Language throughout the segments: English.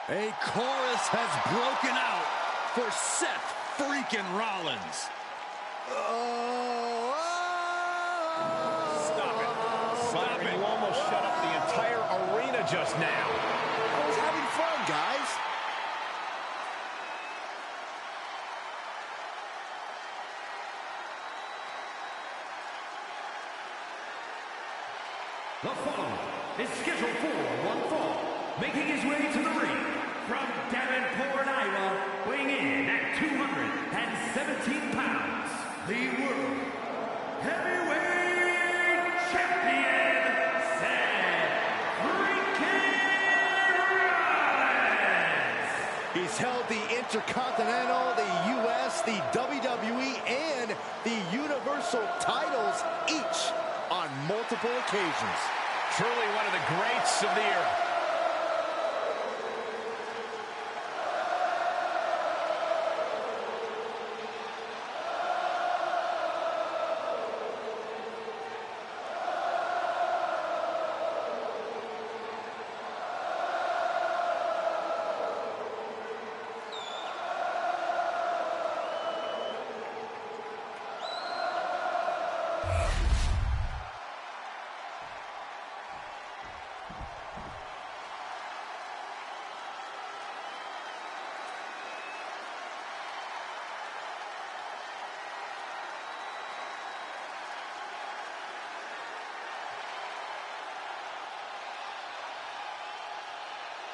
A chorus has broken out for Seth freaking Rollins. Stop it. Stop it. You almost shut up the entire arena just now. I was having fun, guys. The following is scheduled for one fall, making his way to the ring from Davenport, Iowa, weighing in at 217 pounds, the World Heavyweight Champion, Seth freaking Rollins. He's held the Intercontinental, the U.S., the WWE, and the Universal titles, each on multiple occasions. Truly one of the greats of the era.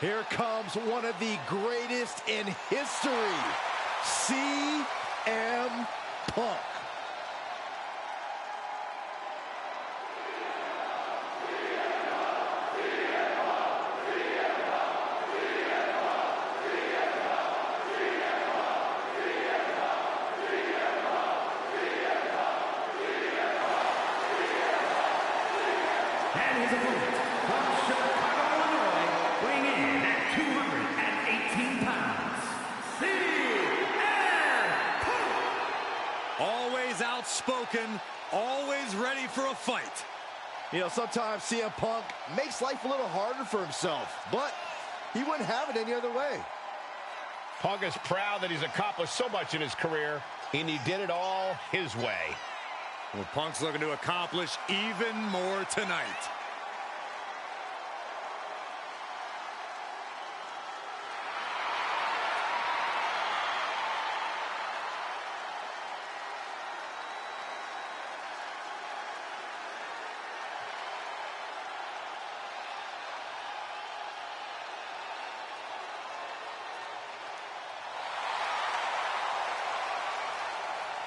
Here comes one of the greatest in history, CM Punk. And his opponent from Chicago, Illinois, weighing in at 218 pounds, CM Punk. Always outspoken, always ready for a fight. You know, sometimes CM Punk makes life a little harder for himself, but he wouldn't have it any other way. Punk is proud that he's accomplished so much in his career, and he did it all his way. Well, Punk's looking to accomplish even more tonight.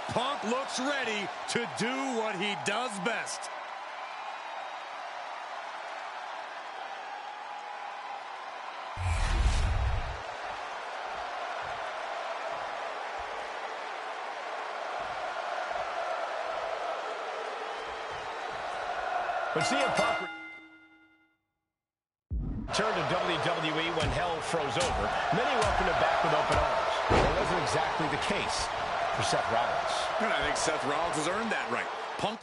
Punk looks ready to do what he does best. When CM Punk returned to WWE when hell froze over, many welcomed him back with open arms. That wasn't exactly the case for Seth Rollins. And I think Seth Rollins has earned that right. Punk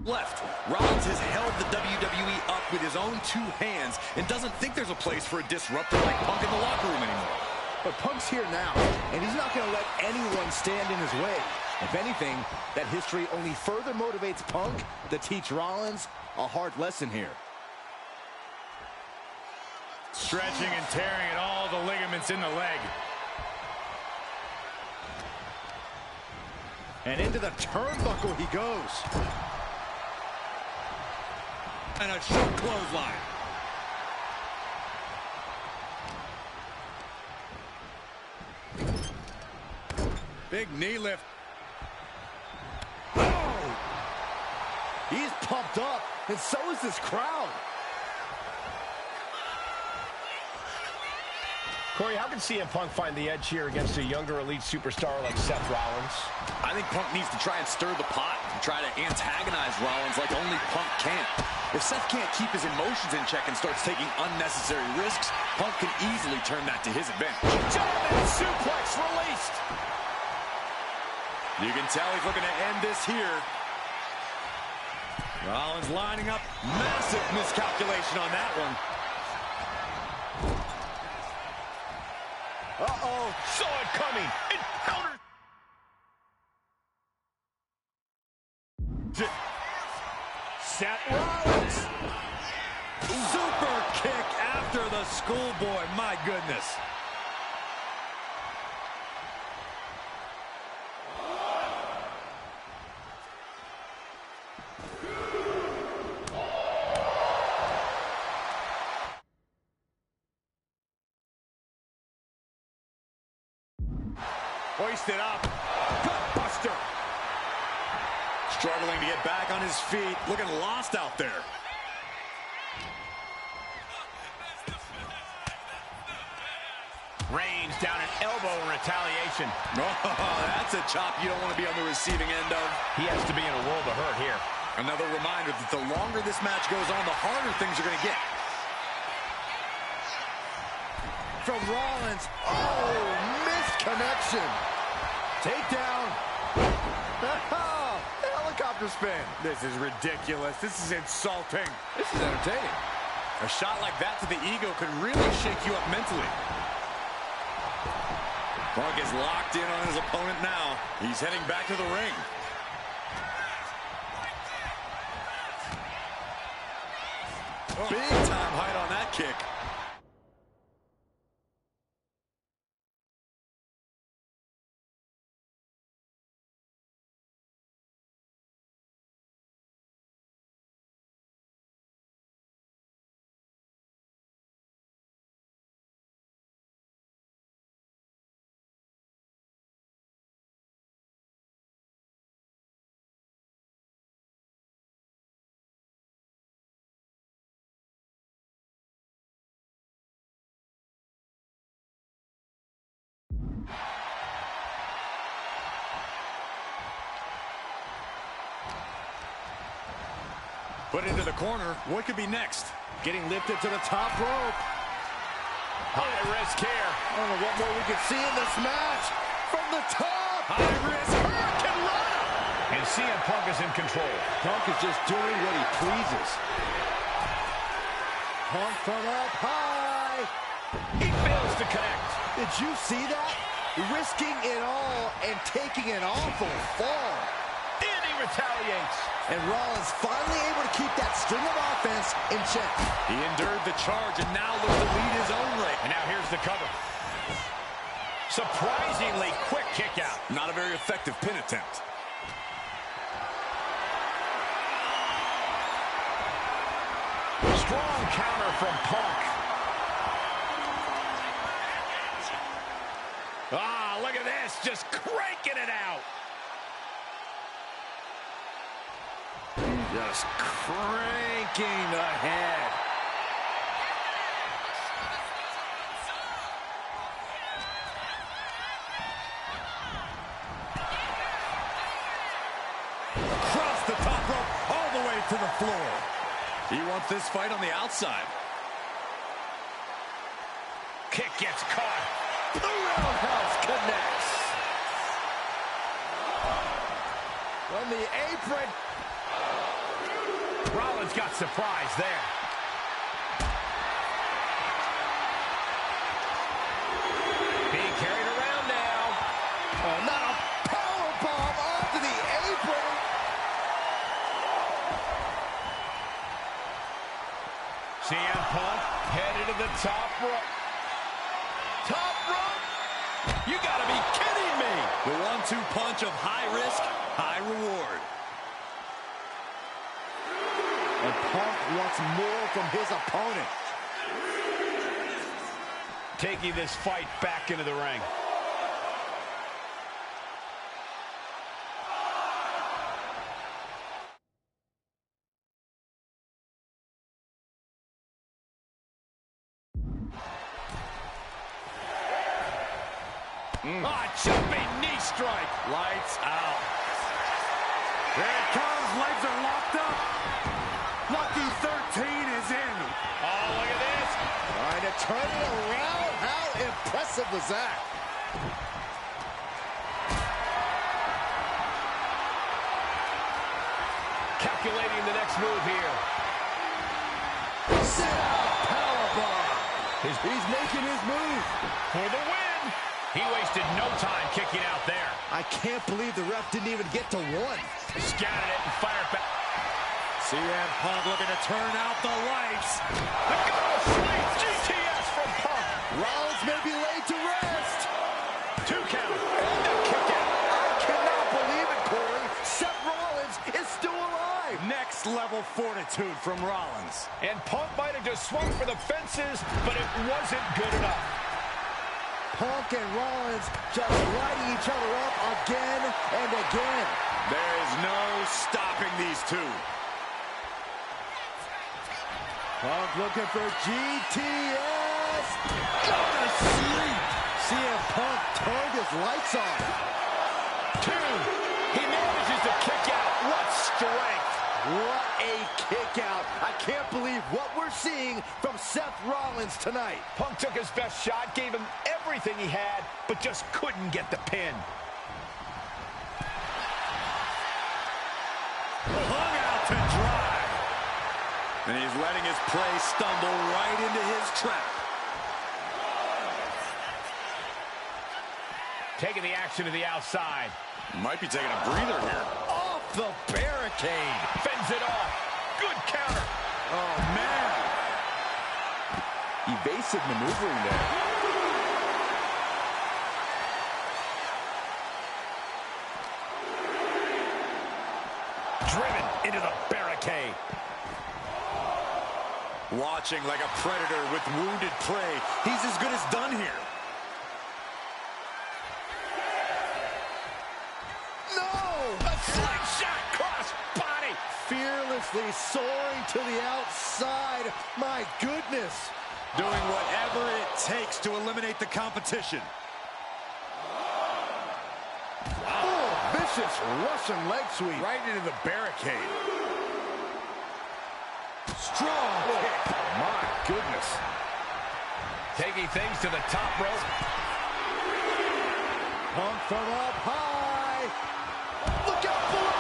Left. Rollins has held the WWE up with his own two hands and doesn't think there's a place for a disruptor like Punk in the locker room anymore. But Punk's here now, and he's not going to let anyone stand in his way. If anything, that history only further motivates Punk to teach Rollins a hard lesson here. Stretching and tearing at all the ligaments in the leg. And into the turnbuckle he goes. And a short clothesline. Big knee lift. Oh! He's pumped up, and so is this crowd. Corey, how can CM Punk find the edge here against a younger elite superstar like Seth Rollins? I think Punk needs to try and stir the pot and try to antagonize Rollins like only Punk can. If Seth can't keep his emotions in check and starts taking unnecessary risks, Punk can easily turn that to his advantage. German suplex released. You can tell he's looking to end this here. Rollins lining up. Massive miscalculation on that one. Uh-oh. Saw it coming. It countered. Seth Rollins. Super kick after the schoolboy. My goodness. Hoisted up. Gutbuster. Struggling to get back on his feet. Looking lost out there. Reigns down an elbow in retaliation. Oh, that's a chop you don't want to be on the receiving end of. He has to be in a world of hurt here. Another reminder that the longer this match goes on, the harder things are going to get. From Rollins. Oh, missed connection. Takedown. Helicopter spin. This is ridiculous. This is insulting. This is entertaining. A shot like that to the ego could really shake you up mentally. Punk is locked in on his opponent now. He's heading back to the ring. Big time height on that kick. Put into the corner. What could be next? Getting lifted to the top rope. High risk here. I don't know what more we could see in this match. From the top. High risk. Hurricane Rana. And CM Punk is in control. Punk is just doing what he pleases. Punk from up high. He fails to connect. Did you see that? Risking it all and taking an awful fall. And he retaliates. And Rollins finally able to keep that string of offense in check. He endured the charge and now looks to lead his own ring. And now here's the cover. Surprisingly quick kick out. Not a very effective pin attempt. Strong counter from Punk. Ah, look at this. Just cranking it out. Just cranking ahead. Across the top rope, all the way to the floor. He wants this fight on the outside. Kick gets caught. The roundhouse connects. From the apron. Rollins got surprised there. Being carried around now. Oh, not a powerbomb onto the apron. CM Punk headed to the top rope. Top rope. You gotta be kidding me. The 1-2 punch of high risk, high reward. And Punk wants more from his opponent. Taking this fight back into the ring. Jumping knee strike. Lights out. There it comes. Legs are locked up. Lucky 13 is in. Oh, look at this. Trying to turn it around. How impressive was that? Calculating the next move here. Sit out powerbomb. He's making his move. For the win. He wasted no time kicking out there. I can't believe the ref didn't even get to one. Scattered it and fired back. CM Punk looking to turn out the lights. The goal sleep. GTS from Punk. Rollins may be laid to rest. 2 count. And the kick out. I cannot believe it, Corey. Seth Rollins is still alive. Next level fortitude from Rollins. And Punk might have just swung for the fences, but it wasn't good enough. Punk and Rollins just lighting each other up again and again. There is no stopping these two. Punk looking for GTS. Go to sleep. CM Punk turned his lights on. 2. He manages to kick out. What strength. What a kick out. I can't believe what we're seeing from Seth Rollins tonight. Punk took his best shot, gave him everything he had, but just couldn't get the pin. Hung out to dry. And he's letting his prey stumble right into his trap. Taking the action to the outside. Might be taking a breather here. Off the barricade. Fends it off. Good counter. Oh, man. Evasive maneuvering there. Driven into the barricade. Watching like a predator with wounded prey. He's as good as done here. Fearlessly soaring to the outside. My goodness. Doing whatever it takes to eliminate the competition. Oh, vicious Russian leg sweep. Right into the barricade. Strong kick. My goodness. Taking things to the top rope. Punk from up high. Look out below.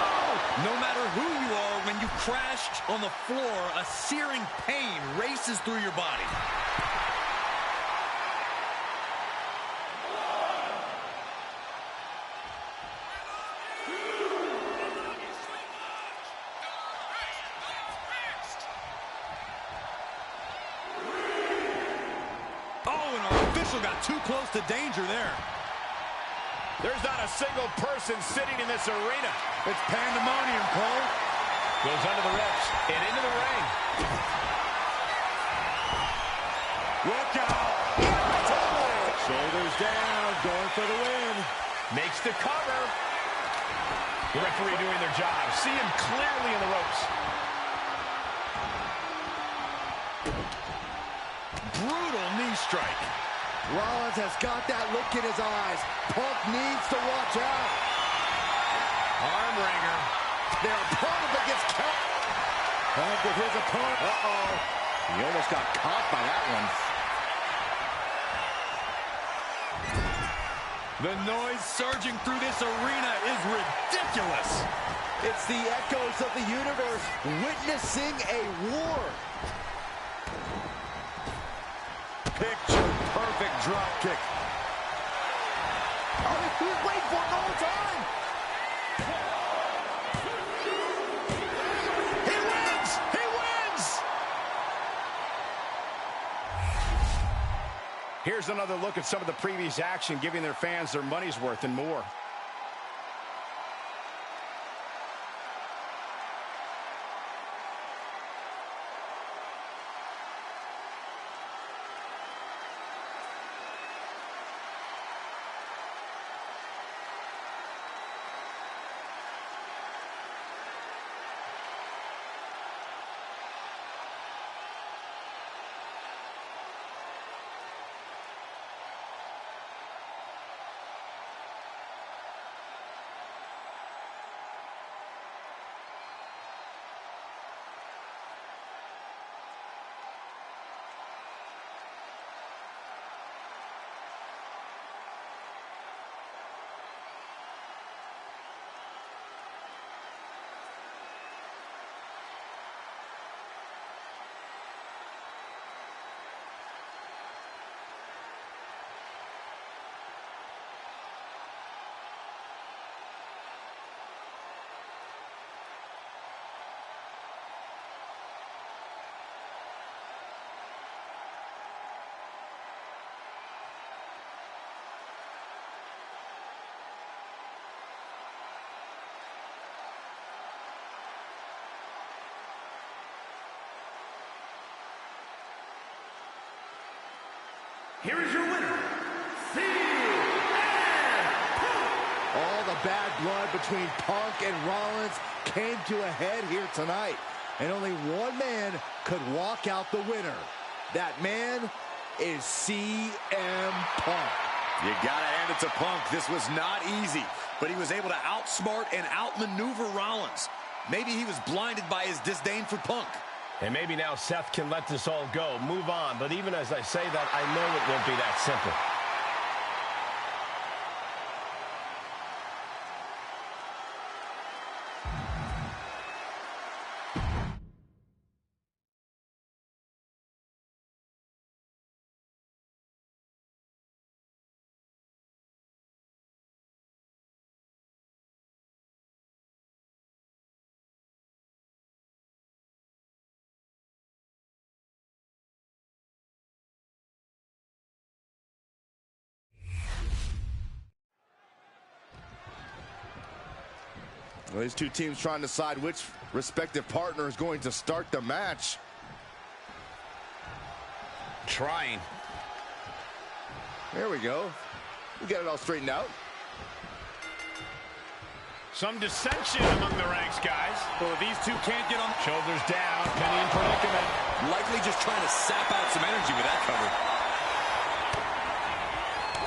No matter who you are, when you crash on the floor, a searing pain races through your body. Oh, and our official got too close to danger there. There's not a single person sitting in this arena. It's pandemonium, Cole. Goes under the ropes and into the ring. Look out. Shoulders down, going for the win. Makes the cover. The referee doing their job. See him clearly in the ropes. Brutal knee strike. Rollins has got that look in his eyes. Punk needs to watch out. Arm wringer. Their opponent gets caught. Punk with his opponent. Uh-oh. He almost got caught by that one. The noise surging through this arena is ridiculous. It's the echoes of the universe witnessing a war. Picture-perfect drop kick. Oh, he was waiting for it the whole time. He wins! He wins! Here's another look at some of the previous action, giving their fans their money's worth and more. Here is your winner, CM Punk. All the bad blood between Punk and Rollins came to a head here tonight. And only one man could walk out the winner. That man is CM Punk. You gotta hand it to Punk. This was not easy, but he was able to outsmart and outmaneuver Rollins. Maybe he was blinded by his disdain for Punk. And maybe now Seth can let this all go, move on. But even as I say that, I know it won't be that simple. Well, these two teams trying to decide which respective partner is going to start the match. Trying. There we go. We got it all straightened out. Some dissension among the ranks, guys. Well, if these two can't get on... Shoulders down, penny in predicament. Likely just trying to sap out some energy with that cover.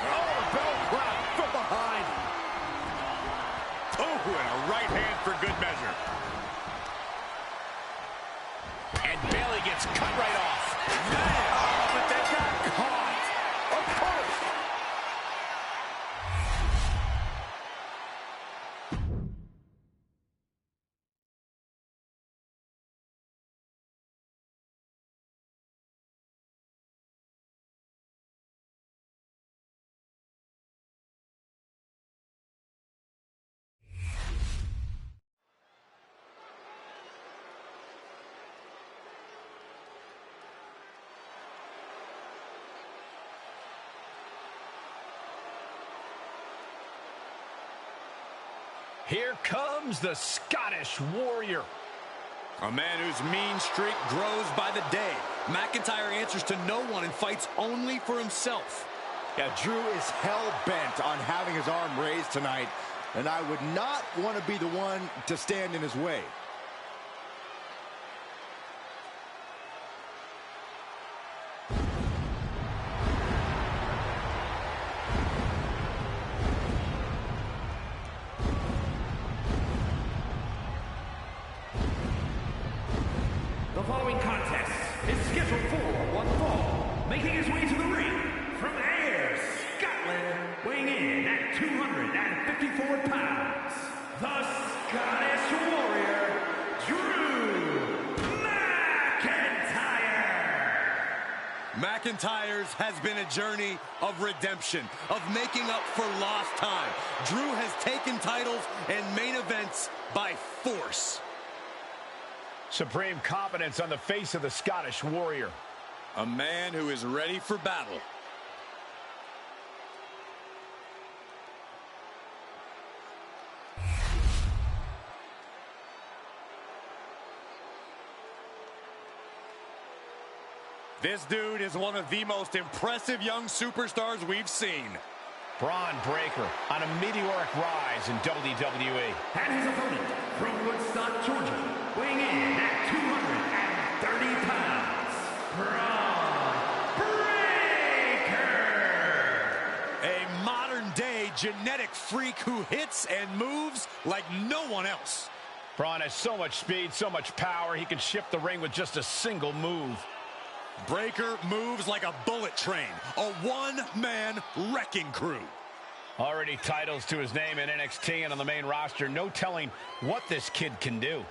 Oh, bell clap from behind. Oh, and a right hand for good measure. And Bailey gets cut right off. Oh, but they got caught. Of course. Here comes the Scottish Warrior. A man whose mean streak grows by the day. McIntyre answers to no one and fights only for himself. Yeah, Drew is hell-bent on having his arm raised tonight, and I would not want to be the one to stand in his way. The following contest is scheduled for one fall, making his way to the ring from Ayr, Scotland, weighing in at 254 pounds, the Scottish Warrior, Drew McIntyre. McIntyre's has been a journey of redemption, of making up for lost time. Drew has taken titles and main events by force. Supreme confidence on the face of the Scottish Warrior. A man who is ready for battle. This dude is one of the most impressive young superstars we've seen. Braun Breaker on a meteoric rise in WWE. And his opponent from Woodstock, Georgia, weighing in at 230 pounds, Braun Breaker. A modern-day genetic freak who hits and moves like no one else. Braun has so much speed, so much power, he can shift the ring with just a single move. Breaker moves like a bullet train, a one-man wrecking crew. Already titles to his name in NXT and on the main roster. No telling what this kid can do.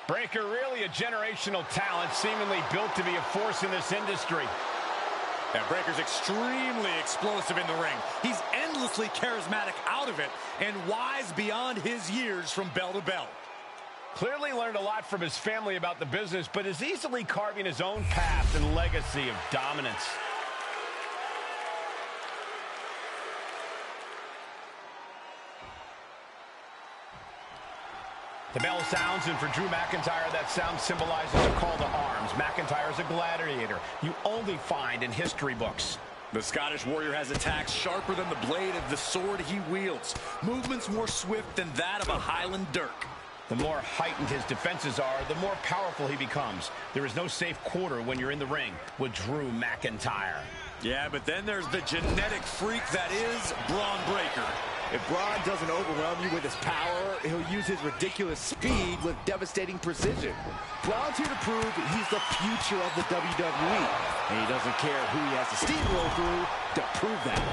Breaker, really a generational talent, seemingly built to be a force in this industry. And Breaker's extremely explosive in the ring. He's endlessly charismatic out of it and wise beyond his years from bell to bell. Clearly learned a lot from his family about the business, but is easily carving his own path and legacy of dominance. The bell sounds, and for Drew McIntyre, that sound symbolizes a call to arms. McIntyre's a gladiator you only find in history books. The Scottish Warrior has attacks sharper than the blade of the sword he wields. Movements more swift than that of a Highland dirk. The more heightened his defenses are, the more powerful he becomes. There is no safe quarter when you're in the ring with Drew McIntyre. Yeah, but then there's the genetic freak that is Braun Breaker. If Braun doesn't overwhelm you with his power, he'll use his ridiculous speed with devastating precision. Braun's here to prove he's the future of the WWE, and he doesn't care who he has to steamroll through to prove that.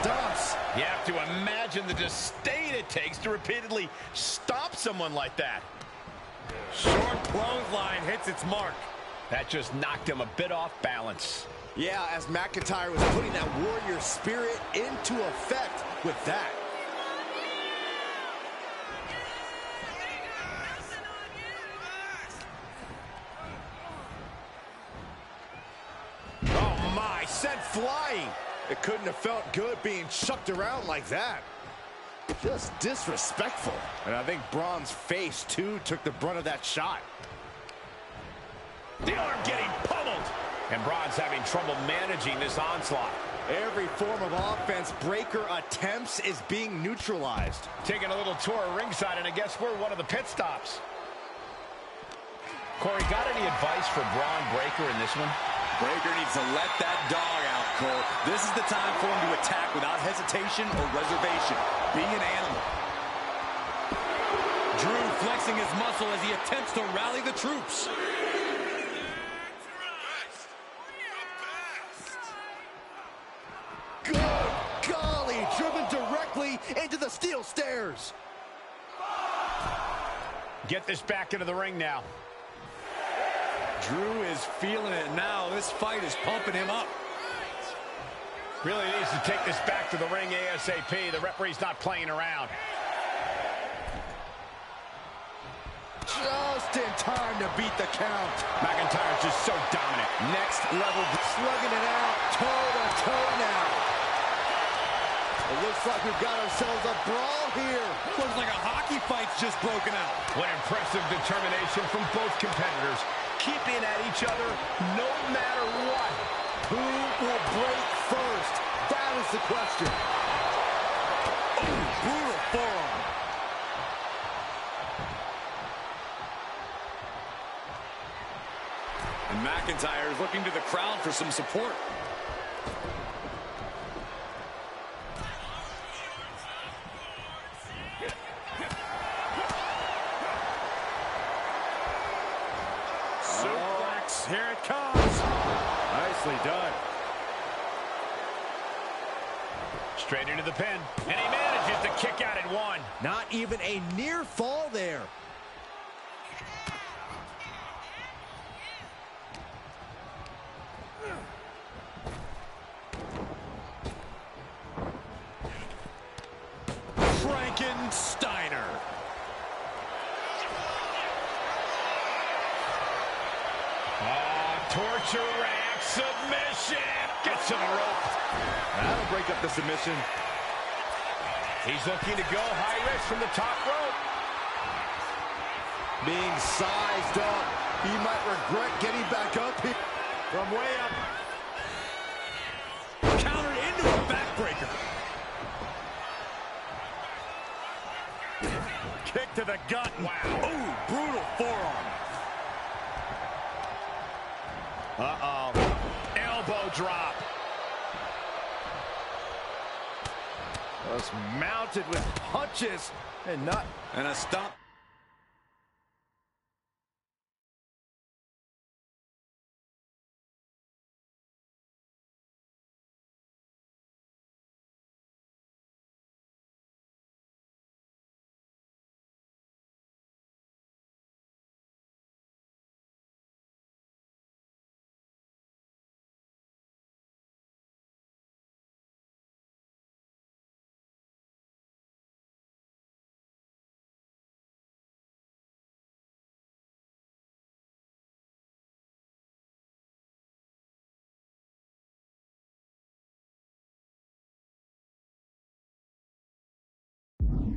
Stomps. You have to imagine the disdain it takes to repeatedly stomp someone like that. Short clothesline hits its mark. That just knocked him a bit off balance. Yeah, as McIntyre was putting that warrior spirit into effect with that. Oh my, sent flying. It couldn't have felt good being chucked around like that. Just disrespectful. And I think Braun's face, too, took the brunt of that shot. The arm getting pummeled. And Braun's having trouble managing this onslaught. Every form of offense Breaker attempts is being neutralized. Taking a little tour of ringside, and I guess we're one of the pit stops. Corey, got any advice for Braun Breaker in this one? Breaker needs to let that dog out, Cole. This is the time for him to attack without hesitation or reservation. Be an animal. Drew flexing his muscle as he attempts to rally the troops. Good golly, driven directly into the steel stairs. Get this back into the ring now. Drew is feeling it now. This fight is pumping him up. Really needs to take this back to the ring ASAP. The referee's not playing around. Just in time to beat the count. McIntyre's just so dominant. Next level, slugging it out, toe-to-toe now. It looks like we've got ourselves a brawl here. Looks like a hockey fight's just broken out. What impressive determination from both competitors, keeping at each other no matter what. Who will break first? That is the question. Oh, brutal forearm. McIntyre is looking to the crowd for some support. Suplex, here it comes. Nicely done. Straight into the pin, and he manages to kick out at one. Not even a near fall there. Frankensteiner. Torture rack submission. Gets to the rope. That'll break up the submission. He's looking to go high risk from the top rope. Being sized up. He might regret getting back up here. From way up. Countered into a backbreaker. Kick to the gut. Wow. Ooh, brutal forearm. Uh-oh. Elbow drop. Was mounted with punches and not. And a stop.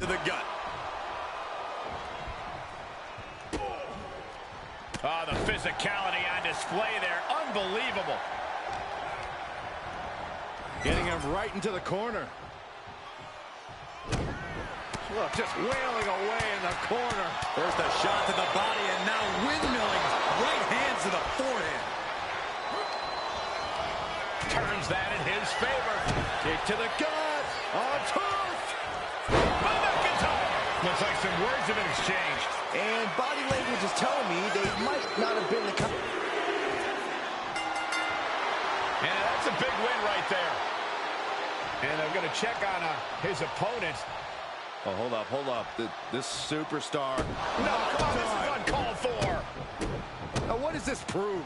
To the gut. Oh, the physicality on display there. Unbelievable. Getting him right into the corner. Look, just wailing away in the corner. First a shot to the body and now windmilling right hands to the forehead. Turns that in his favor. Kick to the gut. On turf. Looks like some words have been exchanged. And body language is telling me they might not have been the kind. And that's a big win right there. And I'm going to check on his opponent. Oh, hold up. This superstar. No, come on, this is uncalled for. Now, what does this prove?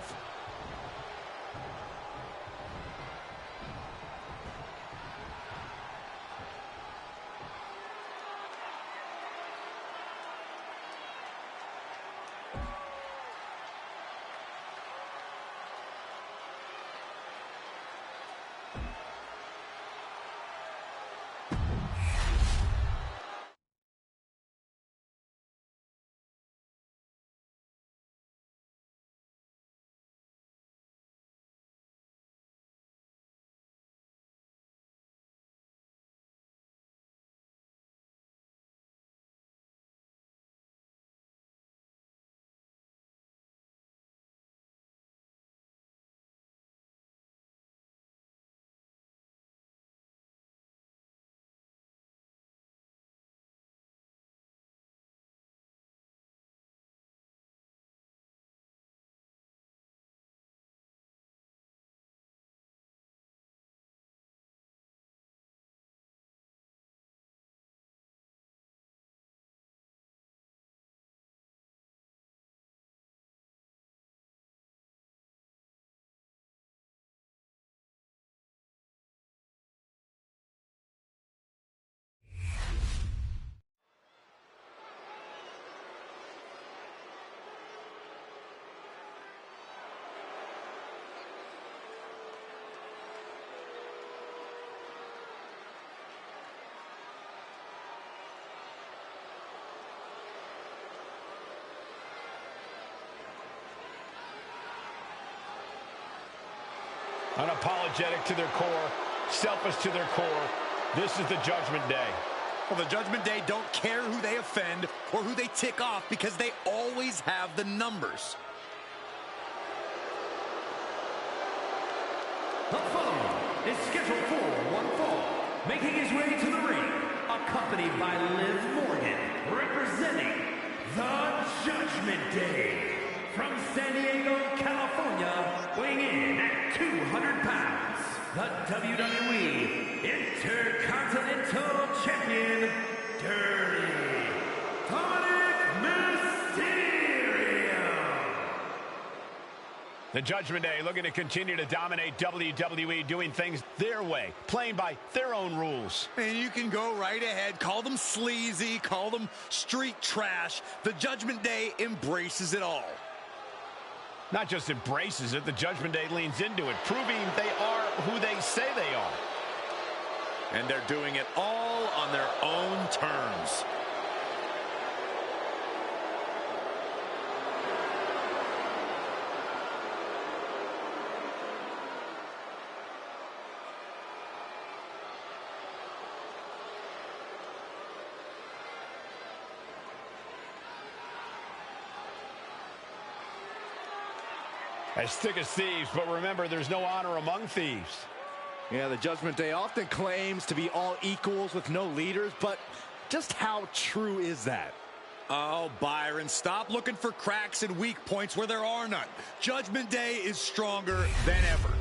Unapologetic to their core, selfish to their core. This is the Judgment Day. Well, the Judgment Day don't care who they offend or who they tick off because they always have the numbers. The following is scheduled for one fall, making his way to the ring, accompanied by Liv Morgan, representing the Judgment Day. From San Diego, California, weighing in at 200 pounds, the WWE Intercontinental Champion, Dirty Dominic Mysterio. The Judgment Day looking to continue to dominate WWE, doing things their way, playing by their own rules. And you can go right ahead, call them sleazy, call them street trash. The Judgment Day embraces it all. Not just embraces it, the Judgment Day leans into it, proving they are who they say they are. And they're doing it all on their own terms. As thick as thieves, but remember, there's no honor among thieves. Yeah, the Judgment Day often claims to be all equals with no leaders, but just how true is that? Oh, Byron, stop looking for cracks and weak points where there are none. Judgment Day is stronger than ever.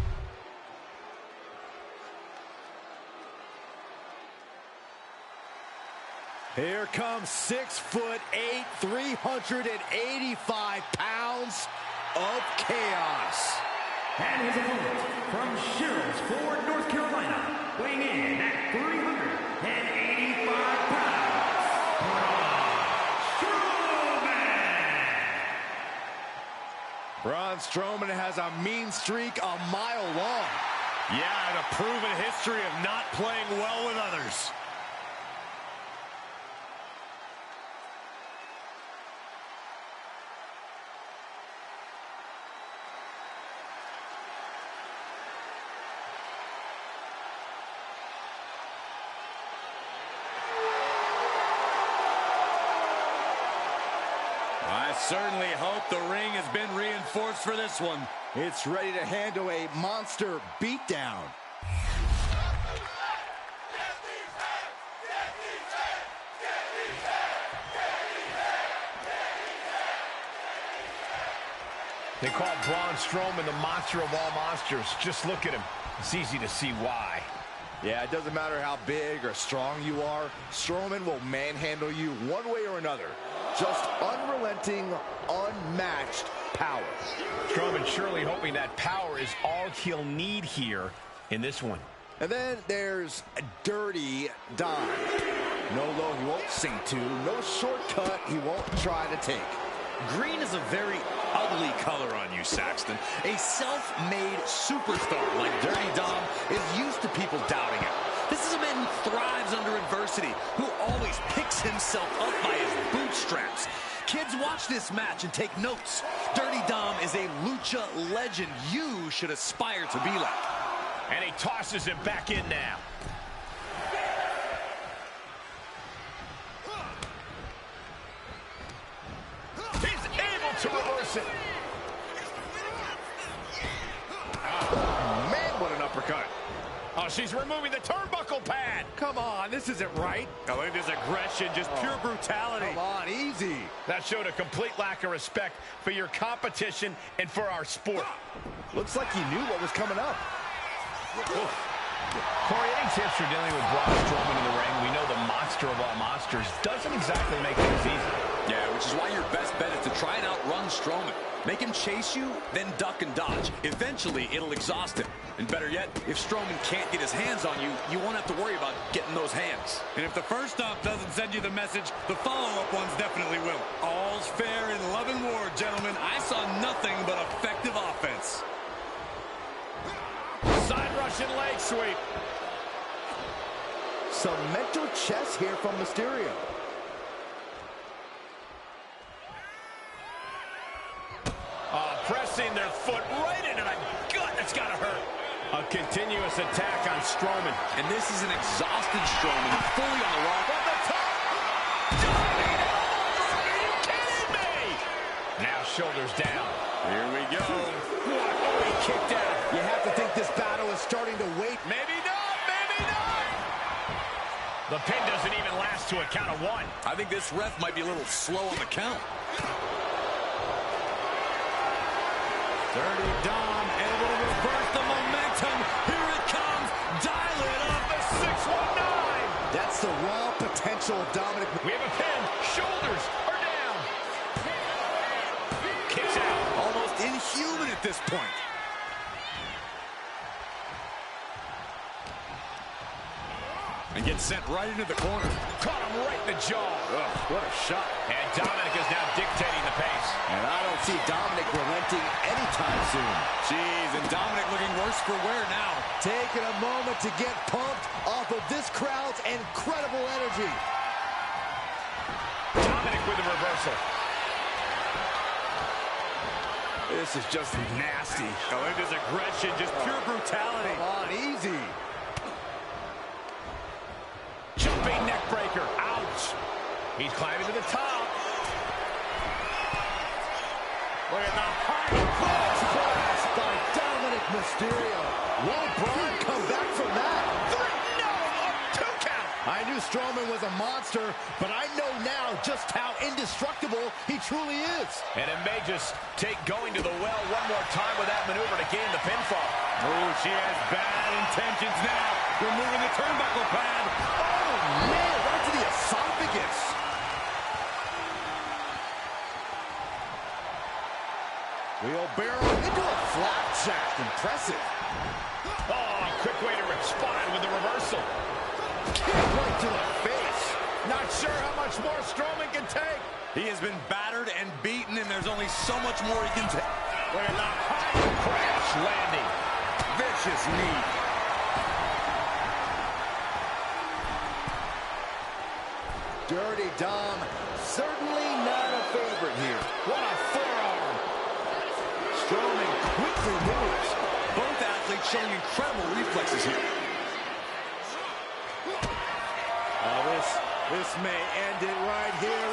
Here comes 6'8", 385 pounds of chaos. And his opponent from Sherrills Ford, North Carolina, weighing in at 385 pounds, Braun Strowman has a mean streak a mile long. Yeah, and a proven history of not playing well with others. I certainly hope the ring has been reinforced for this one. It's ready to handle a monster beatdown. They call Braun Strowman the monster of all monsters. Just look at him. It's easy to see why. Yeah, it doesn't matter how big or strong you are, Strowman will manhandle you one way or another. Just unrelenting, unmatched power. Strowman surely hoping that power is all he'll need here in this one. And then there's Dirty Dom. No low he won't sink to, no shortcut he won't try to take. Green is a very ugly color on you, Saxton. A self-made superstar like Dirty Dom is used to people doubting him. This is a man who thrives under adversity, who always picks himself up by his bootstraps. Kids, watch this match and take notes. Dirty Dom is a lucha legend you should aspire to be like. And he tosses him back in now. He's able to reverse it. Oh, man, what an uppercut. Oh, she's removing the turnbuckle pad. Come on, this isn't right. I think this aggression, just pure brutality. Come on, easy. That showed a complete lack of respect for your competition and for our sport. Looks like he knew what was coming up. Corey, any tips for dealing with Braun Strowman in the ring? We know the monster of all monsters doesn't exactly make things easy. Yeah, which is why your best bet is to try and outrun Strowman. Make him chase you, then duck and dodge. Eventually, it'll exhaust him. And better yet, if Strowman can't get his hands on you, you won't have to worry about getting those hands. And if the first stop doesn't send you the message, the follow-up ones definitely will. All's fair in love and war, gentlemen. I saw nothing but effective offense. Side Russian leg sweep. Some mental chess here from Mysterio. Pressing their foot right into the gut. That's got to hurt. A continuous attack on Strowman. And this is an exhausted Strowman, fully on the rock. From the top. Diving elbow. Are you kidding me? Now shoulders down. Here we go. What? Oh, he kicked out. You have to think this battle was starting to wait. Maybe not, maybe not. The pin doesn't even last to a count of one. I think this ref might be a little slow on the count. Dirty Dom able to reverse the momentum. Here it comes. Dial it up. The 619. That's the raw potential of Dominic. We have a pin. Shoulders are down. Kicks out. Almost inhuman at this point. And gets sent right into the corner. Caught him right in the jaw. Ugh, what a shot. And Dominic is now dictating the pace. And I don't see Dominic relenting anytime soon. Jeez, and Dominic looking worse for wear now. Taking a moment to get pumped off of this crowd's incredible energy. Dominic with the reversal. This is just nasty. Oh, look at this aggression, just pure brutality. Come on, easy. Jumping neck breaker. Ouch. He's climbing to the top. Look at the high Cross class by Dominic Mysterio. Will Braun come back from that? No, a 2 count. I knew Strowman was a monster, but I know now just how indestructible he truly is. And it may just take going to the well one more time with that maneuver to gain the pinfall. Oh, she has bad intentions now. Removing the turnbuckle pad. Oh, man, right to the esophagus. Wheelbarrow into a flapjack. Impressive. Oh, quick way to respond with the reversal. Kick right to the face. Not sure how much more Strowman can take. He has been battered and beaten, and there's only so much more he can take. Look at the high crash landing. Vicious knee. Dirty Dom, certainly not a favorite here. What a forearm. Strowman quickly moves. Both athletes showing incredible reflexes here. This may end it right here.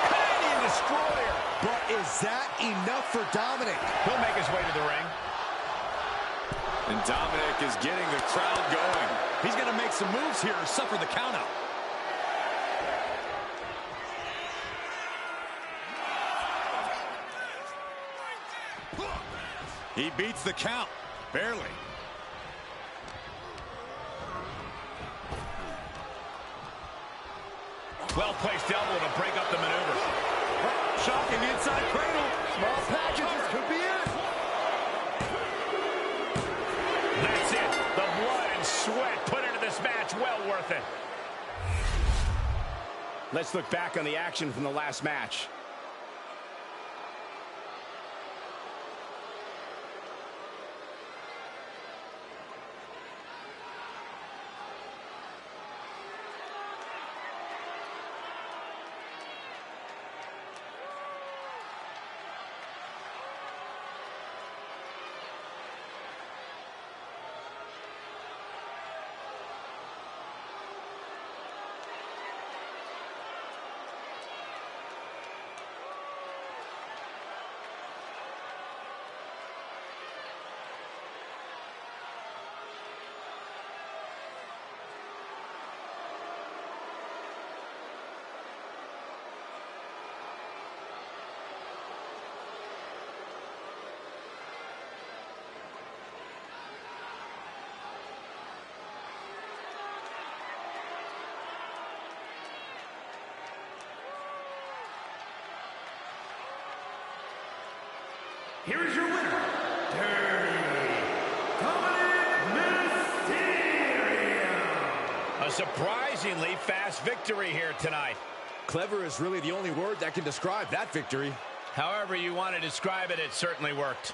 Canadian destroyer. But is that enough for Dominic? He'll make his way to the ring. And Dominic is getting the crowd going. He's going to make some moves here or suffer the countout. He beats the count. Barely. Well-placed elbow to break up the maneuver. Shocking inside cradle. Small packages could be it. That's it. The blood and sweat put into this match. Well worth it. Let's look back on the action from the last match. Here is your winner, Dirty Dominic Mysterio. A surprisingly fast victory here tonight. Clever is really the only word that can describe that victory. However you want to describe it, it certainly worked.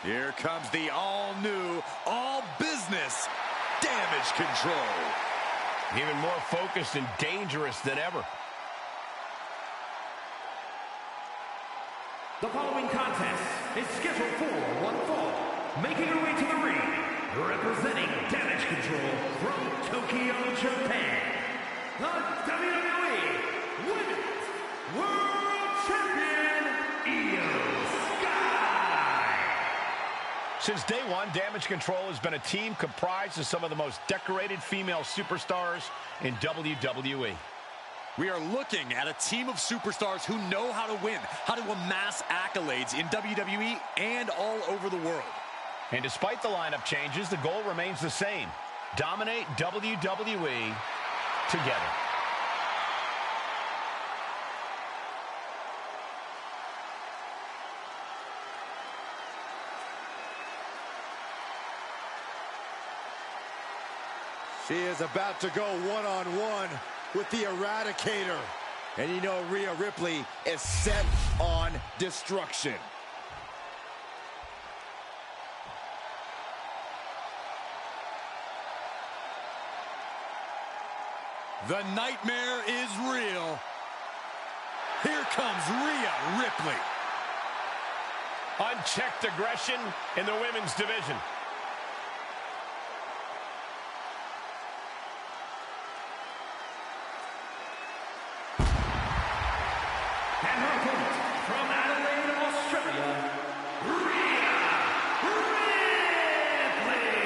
Here comes the all-new, all-business Damage Control. Even more focused and dangerous than ever. The following contest is scheduled for one fall. Making her way to the ring, representing Damage Control from Tokyo, Japan, the WWE Women's World Champion, Io Sky. Since day one, Damage Control has been a team comprised of some of the most decorated female superstars in WWE. We are looking at a team of superstars who know how to win, how to amass accolades in WWE and all over the world. And despite the lineup changes, the goal remains the same. Dominate WWE together. She is about to go one-on-one with the Eradicator. And you know Rhea Ripley is set on destruction. The nightmare is real. Here comes Rhea Ripley. Unchecked aggression in the women's division. And her opponent from Adelaide, Australia, Rhea Ripley.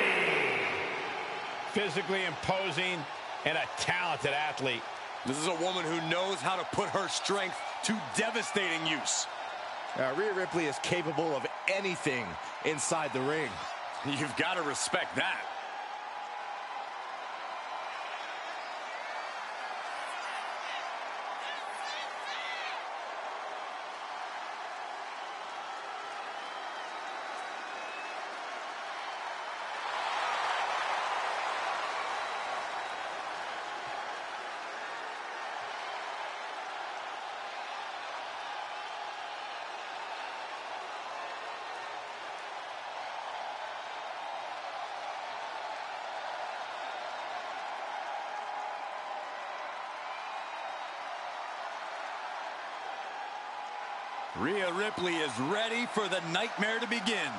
Physically imposing and a talented athlete. This is a woman who knows how to put her strength to devastating use. Rhea Ripley is capable of anything inside the ring. You've got to respect that. Rhea Ripley is ready for the nightmare to begin.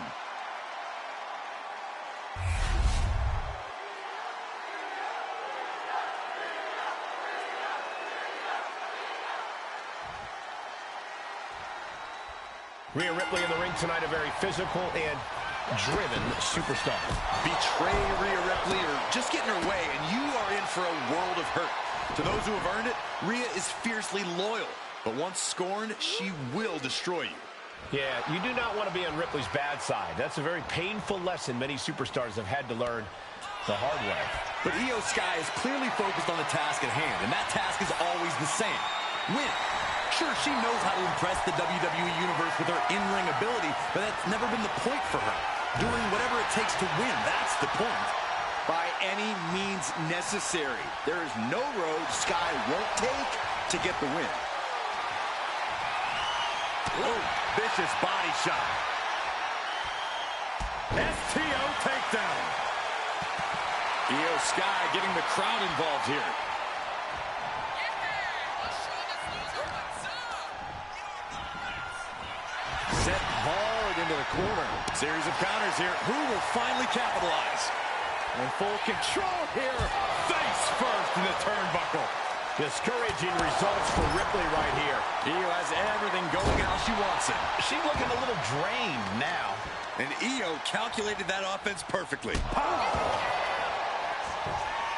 Rhea Ripley in the ring tonight, a very physical and driven superstar. Betray Rhea Ripley or just get in her way and you are in for a world of hurt. To those who have earned it, Rhea is fiercely loyal. But once scorned, she will destroy you. Yeah, you do not want to be on Ripley's bad side. That's a very painful lesson many superstars have had to learn the hard way. But Io Sky is clearly focused on the task at hand, and that task is always the same. Win. Sure, she knows how to impress the WWE Universe with her in-ring ability, but that's never been the point for her. Doing whatever it takes to win, that's the point. By any means necessary. There is no road Sky won't take to get the win. Oh, vicious body shot. STO takedown. Io Sky getting the crowd involved here. Set hard into the corner. Series of counters here. Who will finally capitalize? In full control here. Face first in the turnbuckle. Discouraging results for Ripley right here. Io has everything going how she wants it. She's looking a little drained now. And Io calculated that offense perfectly.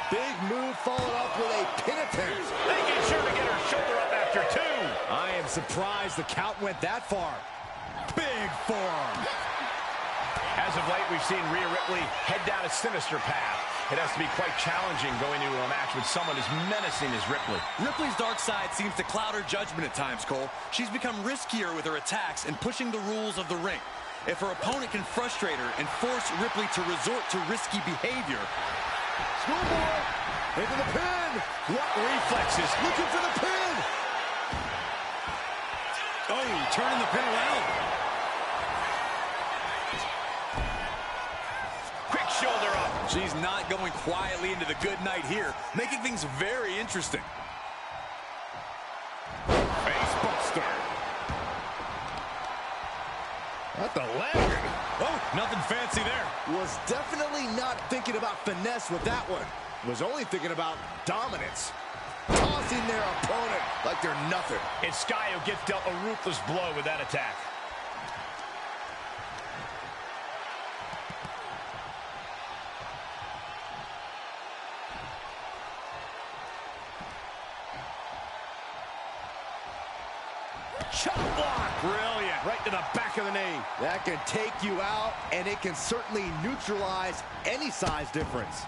Big move followed up with a pin attempt. Making sure to get her shoulder up after two. I am surprised the count went that far. Big forearm. As of late, we've seen Rhea Ripley head down a sinister path. It has to be quite challenging going into a match with someone as menacing as Ripley. Ripley's dark side seems to cloud her judgment at times, Cole. She's become riskier with her attacks and pushing the rules of the ring. If her opponent can frustrate her and force Ripley to resort to risky behavior. Schoolboy into the pin. What reflexes? Looking for the pin. Oh, turning the pin around. She's not going quietly into the good night here, making things very interesting. Facebuster. At the leg. Oh, nothing fancy there. Was definitely not thinking about finesse with that one. Was only thinking about dominance. Tossing their opponent like they're nothing. It's Sky who gets dealt a ruthless blow with that attack. Chop block. Brilliant. Right to the back of the knee. That can take you out, and it can certainly neutralize any size difference.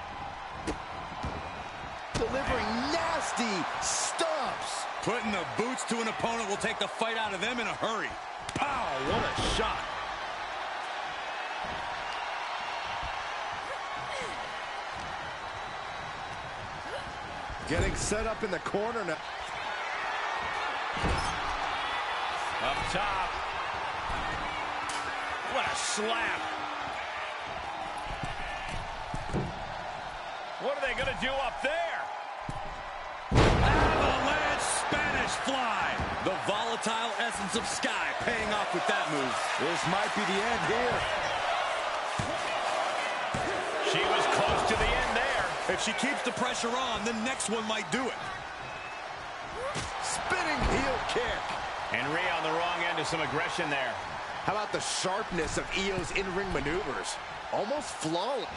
Delivering nasty stomps. Putting the boots to an opponent will take the fight out of them in a hurry. Pow, what a shot. Getting set up in the corner now. Up top. What a slap. What are they going to do up there? Avalanche Spanish fly. The volatile essence of Sky paying off with that move. This might be the end here. She was close to the end there. If she keeps the pressure on, the next one might do it. Spinning heel kick. And Rhea on the wrong end of some aggression there. How about the sharpness of Io's in-ring maneuvers? Almost flawless.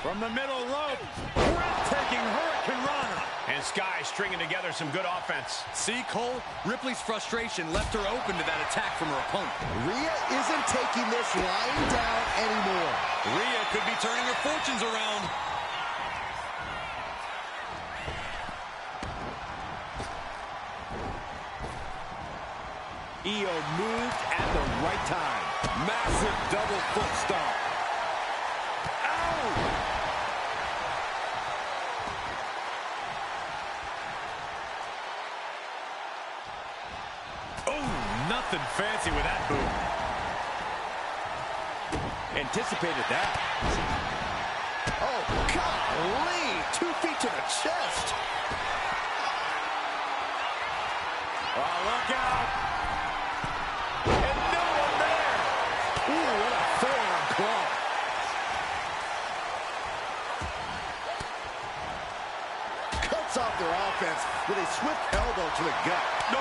From the middle rope, breathtaking Hurricane Rana. And Sky stringing together some good offense. See, Cole? Ripley's frustration left her open to that attack from her opponent. Rhea isn't taking this lying down anymore. Rhea could be turning her fortunes around. Io moved at the right time. Massive double foot stomp. Ow! Oh, nothing fancy with that boom. Anticipated that. Oh, golly! 2 feet to the chest. Oh, look out! And no one there! Ooh, what a forearm claw. Cuts off their offense with a swift elbow to the gut. No!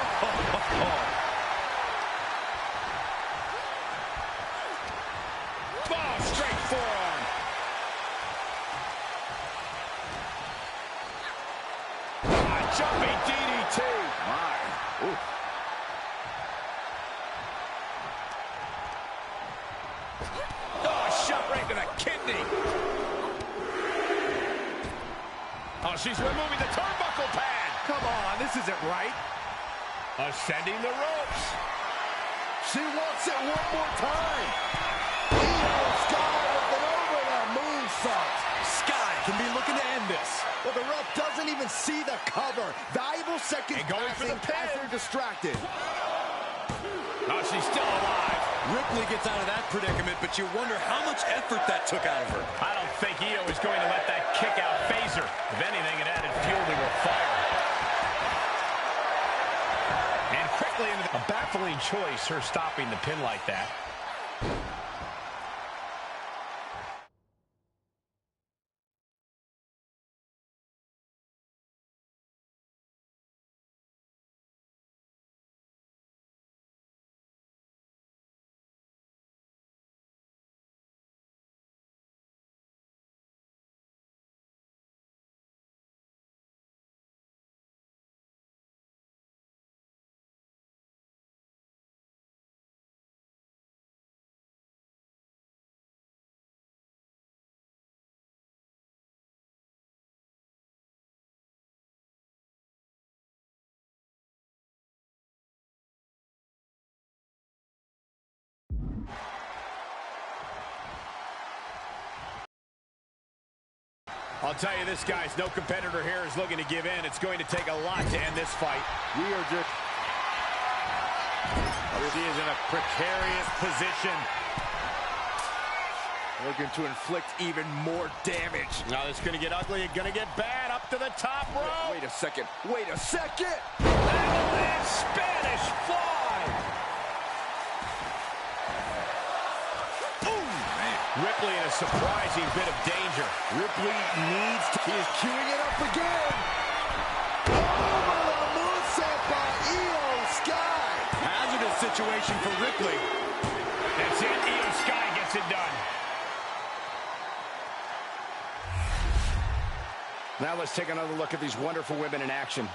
Oh, straight forearm. Jumping DDT. My. Ooh. Oh, shot right to the kidney. Oh, she's removing the turnbuckle pad. Come on, this isn't right. Ascending the ropes. She wants it one more time. Io Sky with an over the moonsault. Sky can be looking to end this. But the ref doesn't even see the cover. Valuable seconds And going for the passing as pin. they're distracted. Oh, she's still alive. Ripley gets out of that predicament, but you wonder how much effort that took out of her. I don't think Io is going to let that kick out phase her. If anything, it added fuel to her fire. And quickly into a baffling choice, her stopping the pin like that. I'll tell you this, guys, no competitor here is looking to give in. It's going to take a lot to end this fight. We are just... She is in a precarious position. Looking to inflict even more damage. Now it's going to get ugly. It's going to get bad. Up to the top rope. Wait a second. Wait a second. Avalanche Spanish fly. Boom. Man. Ripley in a surprising bit of danger. Ripley needs to... He is queuing it up again. Over the moonsault by Io Sky. Hazardous situation for Ripley. That's it. Io Sky gets it done. Now let's take another look at these wonderful women in action.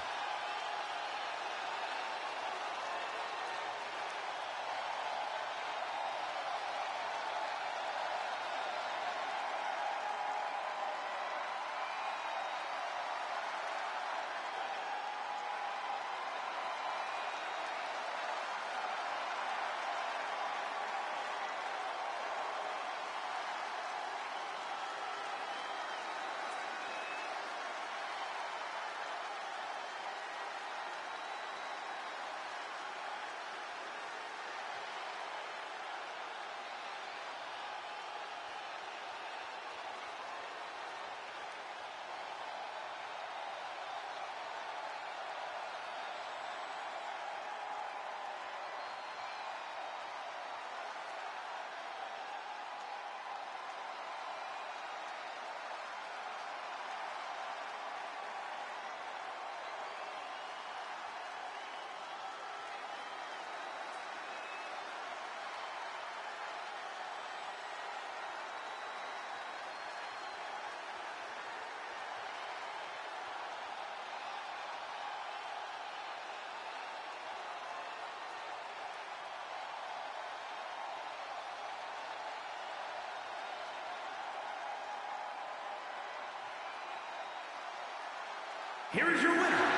Here is your winner,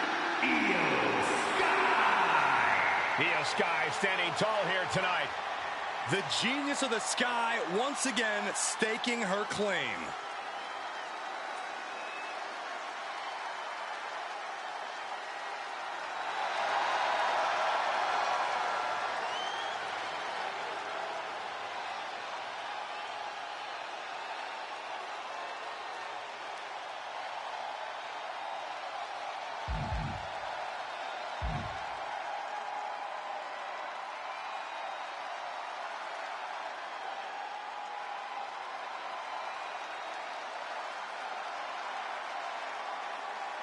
Io Sky. Io Sky standing tall here tonight. The genius of the Sky once again staking her claim.